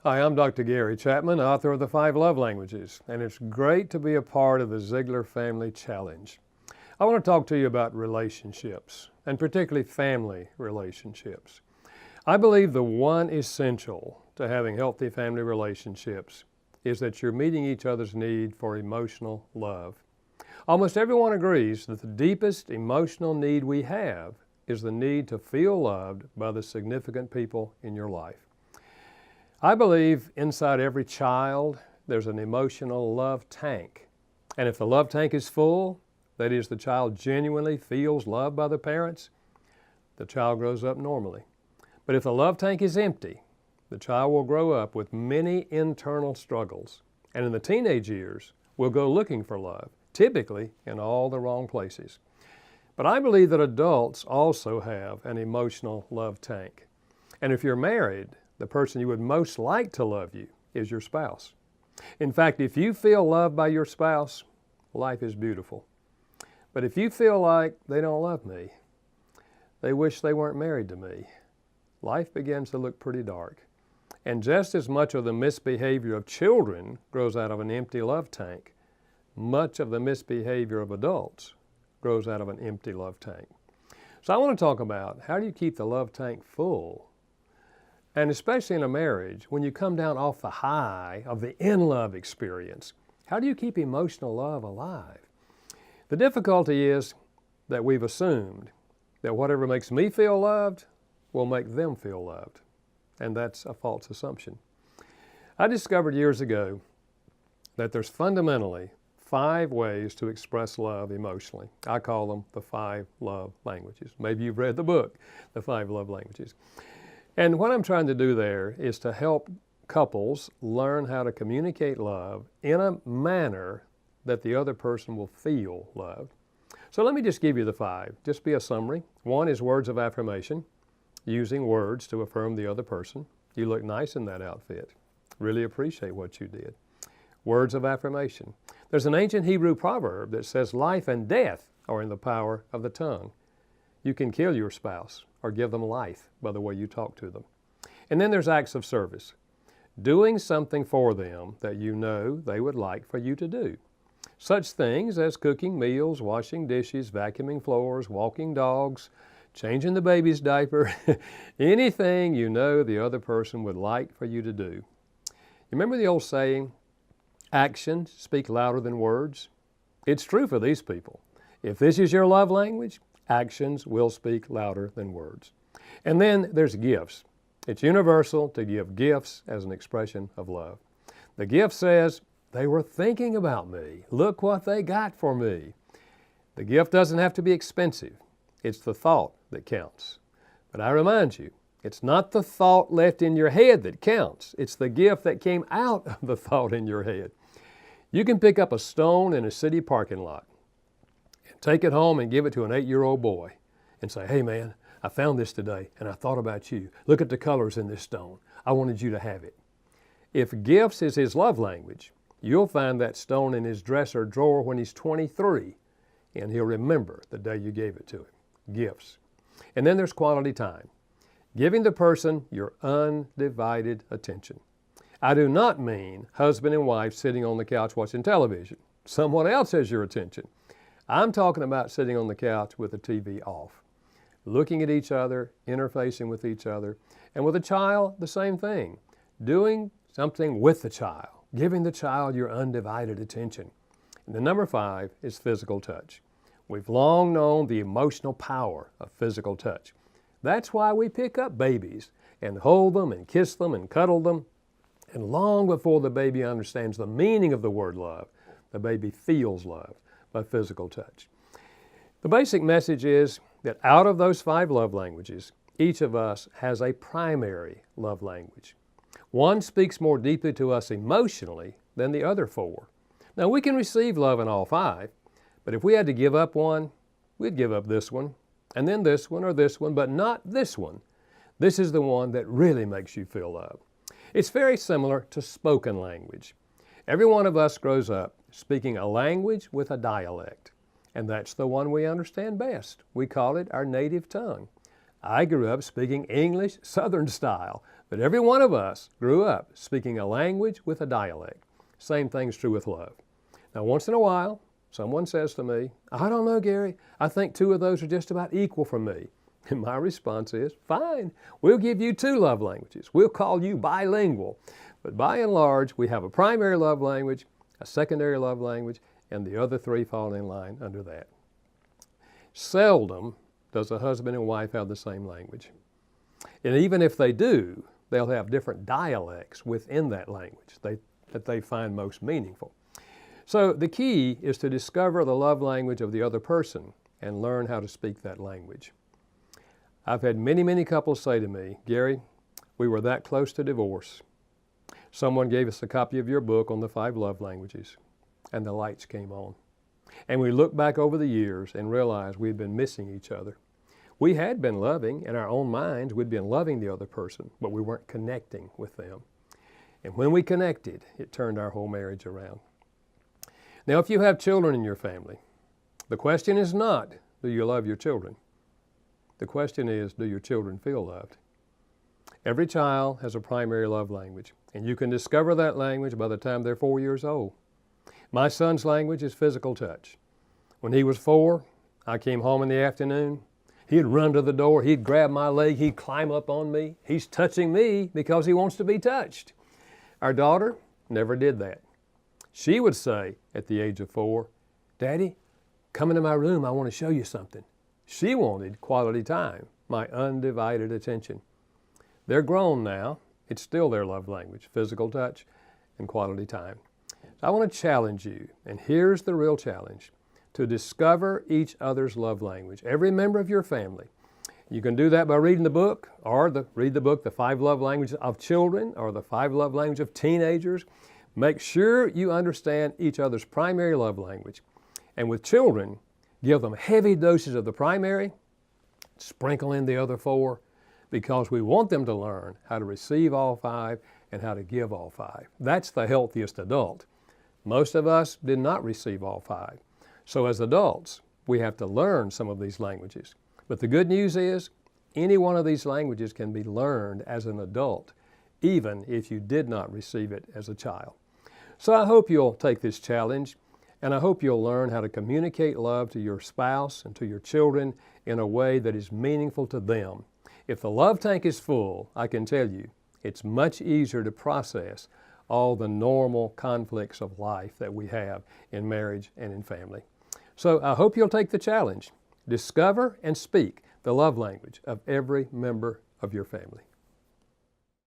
Hi, I'm Dr. Gary Chapman, author of The 5 Love Languages, and it's great to be a part of the Ziglar Family Challenge. I want to talk to you about relationships, and particularly family relationships. I believe the one essential to having healthy family relationships is that you're meeting each other's need for emotional love. Almost everyone agrees that the deepest emotional need we have is the need to feel loved by the significant people in your life. I believe inside every child there's an emotional love tank. And if the love tank is full, that is, the child genuinely feels loved by the parents, the child grows up normally. But if the love tank is empty, the child will grow up with many internal struggles. And in the teenage years, will go looking for love, typically in all the wrong places. But I believe that adults also have an emotional love tank. And if you're married, the person you would most like to love you is your spouse. In fact, if you feel loved by your spouse, life is beautiful. But if you feel like they don't love me, they wish they weren't married to me, life begins to look pretty dark. And just as much of the misbehavior of children grows out of an empty love tank, much of the misbehavior of adults grows out of an empty love tank. So I want to talk about how do you keep the love tank full? And especially in a marriage, when you come down off the high of the in-love experience, how do you keep emotional love alive? The difficulty is that we've assumed that whatever makes me feel loved will make them feel loved. And that's a false assumption. I discovered years ago that there's fundamentally 5 ways to express love emotionally. I call them the 5 love languages. Maybe you've read the book, The 5 Love Languages. And what I'm trying to do there is to help couples learn how to communicate love in a manner that the other person will feel loved. So let me just give you the 5, just be a summary. 1 is words of affirmation, using words to affirm the other person. You look nice in that outfit. Really appreciate what you did. Words of affirmation. There's an ancient Hebrew proverb that says life and death are in the power of the tongue. You can kill your spouse or give them life by the way you talk to them. And then there's acts of service. Doing something for them that you know they would like for you to do. Such things as cooking meals, washing dishes, vacuuming floors, walking dogs, changing the baby's diaper, anything you know the other person would like for you to do. You remember the old saying, actions speak louder than words? It's true for these people. If this is your love language, actions will speak louder than words. And then there's gifts. It's universal to give gifts as an expression of love. The gift says, they were thinking about me. Look what they got for me. The gift doesn't have to be expensive. It's the thought that counts. But I remind you, it's not the thought left in your head that counts. It's the gift that came out of the thought in your head. You can pick up a stone in a city parking lot, take it home and give it to an 8-year-old boy and say, hey man, I found this today and I thought about you. Look at the colors in this stone. I wanted you to have it. If gifts is his love language, you'll find that stone in his dresser drawer when he's 23 and he'll remember the day you gave it to him. Gifts. And then there's quality time. Giving the person your undivided attention. I do not mean husband and wife sitting on the couch watching television. Someone else has your attention. I'm talking about sitting on the couch with the TV off, looking at each other, interfacing with each other, and with a child, the same thing. Doing something with the child, giving the child your undivided attention. And the number 5 is physical touch. We've long known the emotional power of physical touch. That's why we pick up babies and hold them and kiss them and cuddle them. And long before the baby understands the meaning of the word love, the baby feels love by physical touch. The basic message is that out of those 5 love languages, each of us has a primary love language. One speaks more deeply to us emotionally than the other 4. Now we can receive love in all 5, but if we had to give up one, we'd give up this one, and then this one or this one, but not this one. This is the one that really makes you feel love. It's very similar to spoken language. Every one of us grows up speaking a language with a dialect, and that's the one we understand best. We call it our native tongue. I grew up speaking English Southern style, But every one of us grew up speaking a language with a dialect. Same thing's true with love. Now, once in a while, someone says to me, I don't know, Gary, I think 2 of those are just about equal for me. And my response is, fine, we'll give you 2 love languages. We'll call you bilingual. But by and large, we have a primary love language, a secondary love language, and the other 3 fall in line under that. Seldom does a husband and wife have the same language. And even if they do, they'll have different dialects within that language that they find most meaningful. So the key is to discover the love language of the other person and learn how to speak that language. I've had many, many couples say to me, Gary, we were that close to divorce. Someone gave us a copy of your book on the 5 love languages, and the lights came on. And we looked back over the years and realized we'd been missing each other. We had been loving, in our own minds, we'd been loving the other person, but we weren't connecting with them. And when we connected, it turned our whole marriage around. Now, if you have children in your family, the question is not, do you love your children? The question is, do your children feel loved? Every child has a primary love language, and you can discover that language by the time they're 4 years old. My son's language is physical touch. When he was 4, I came home in the afternoon. He'd run to the door, he'd grab my leg, he'd climb up on me. He's touching me because he wants to be touched. Our daughter never did that. She would say at the age of 4, Daddy, come into my room, I want to show you something. She wanted quality time, my undivided attention. They're grown now. It's still their love language, physical touch and quality time. I want to challenge you, and here's the real challenge, to discover each other's love language, every member of your family. You can do that by reading the book, or read the book, The 5 Love Languages of Children, or The 5 Love Languages of Teenagers. Make sure you understand each other's primary love language. And with children, give them heavy doses of the primary, sprinkle in the other 4, because we want them to learn how to receive all 5 and how to give all 5. That's the healthiest adult. Most of us did not receive all 5. So as adults, we have to learn some of these languages. But the good news is, any one of these languages can be learned as an adult, even if you did not receive it as a child. So I hope you'll take this challenge, and I hope you'll learn how to communicate love to your spouse and to your children in a way that is meaningful to them. If the love tank is full, I can tell you, it's much easier to process all the normal conflicts of life that we have in marriage and in family. So I hope you'll take the challenge. Discover and speak the love language of every member of your family.